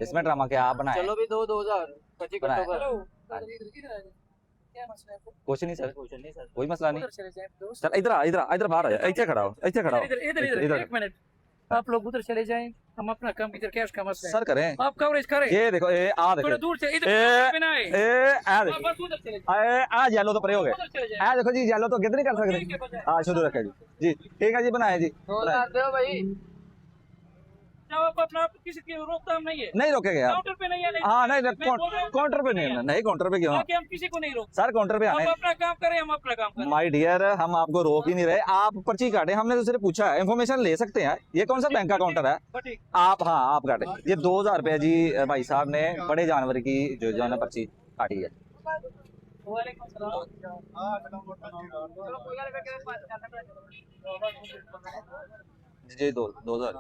इसमें ड्रामा क्या आप बनाए? चलो भी 2000 25 बनाए। कुछ नहीं सर, कुछ नहीं सर। कोई मसला नहीं सर। इधर बाहर आ जा, इधर खड़ा हो, इधर खड़ा हो। इधर एक मिनट, आप लोग उधर चले जाएं, हम अपना काम इधर कैश का मसला है। सर करें आप कवरेज करें, ये देखो, ये आ देखो, थोड़ा दूर से इधर ए पे ना आए। आ आप देखो, बस उधर चले जाएं, आ येलो तो परे हो गए। उधर चले जाएं। आ देखो जी, येलो तो गिद्ध नहीं कर सकते। हाँ शुरू रखे जी, जी ठीक है जी, बनाए जी। 2000 दो भाई। जाओ, आप अपना, किसी की रोकथाम नहीं है, नहीं रोकेंगे आप। काउंटर पे नहीं आने। हाँ नहीं, मैं बोल रहा हूँ, काउंटर पे नहीं, नहीं काउंटर पे क्यों? आके हम किसी को नहीं रोक, सर काउंटर पे आप आने। अपना काम करें, हम अपना काम करें। माय डियर, हम आपको रोक ही नहीं रहे, आप पर्ची काटे, हमने तो सिर्फ पूछा है, इन्फॉर्मेशन ले सकते हैं। ये कौन सा बैंक का काउंटर है? ठीक। आप, हाँ आप काटे। ये 2000 रुपये जी भाई साहब ने बड़े जानवर की जो है ना पर्ची काटी है। वालेकुम सलाम। जी 2000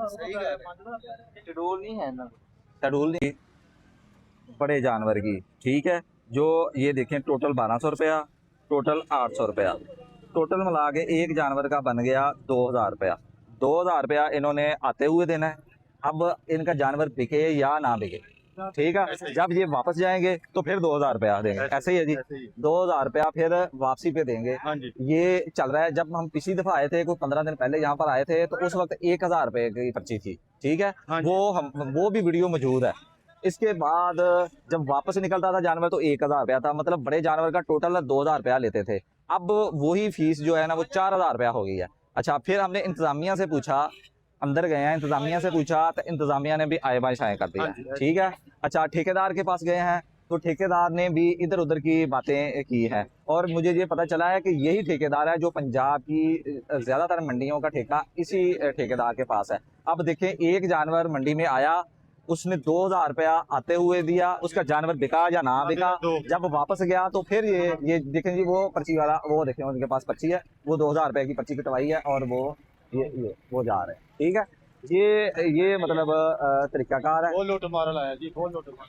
सही है, शेड्यूल नहीं है ना। शेड्यूल नहीं, बड़े जानवर की, ठीक है। जो ये देखें, टोटल 1200 रुपया, टोटल 800 रुपया, टोटल मिला के एक जानवर का बन गया 2000 रुपया। 2000 रुपया इन्होंने आते हुए देना है। अब इनका जानवर बिके या ना बिके, ठीक है, जब ये वापस जाएंगे तो फिर 2000 रुपया देंगे। ऐसे ही है जी, 2000 रुपया फिर वापसी पे देंगे। ये चल रहा है। जब हम पिछली दफा आए थे, कोई 15 दिन पहले यहाँ पर आए थे, तो उस वक्त 1000 रुपये की पर्ची थी, ठीक है। वो भी वीडियो मौजूद है। इसके बाद जब वापस निकलता था जानवर तो 1000 रुपया था, मतलब बड़े जानवर का टोटल 2000 रुपया लेते थे। अब वही फीस जो है ना वो 4000 रुपया हो गई है। अच्छा, फिर हमने इंतजामिया से पूछा, अंदर गए हैं, इंतजामिया से पूछा तो इंतजामिया ने भी आए बाएं शाएं कर दिया, ठीक है। अच्छा, ठेकेदार के पास गए हैं तो ठेकेदार ने भी इधर उधर की बातें की हैं, और मुझे ये पता चला है कि यही ठेकेदार है जो पंजाब की ज्यादातर मंडियों का ठेका इसी ठेकेदार के पास है। अब देखें, एक जानवर मंडी में आया, उसने 2000 रुपया आते हुए दिया, उसका जानवर बिका या ना बिका, जब वापस गया तो फिर ये देखें जी, वो पर्ची वाला, वो देखें उनके पास पर्ची है, वो 2000 रुपए की पर्ची कटवाई है, और वो ये वो जा रहे हैं, ठीक है। ये मतलब तरीकाकार है। बहुत लूट मार लाया जी, बहुत लूट मार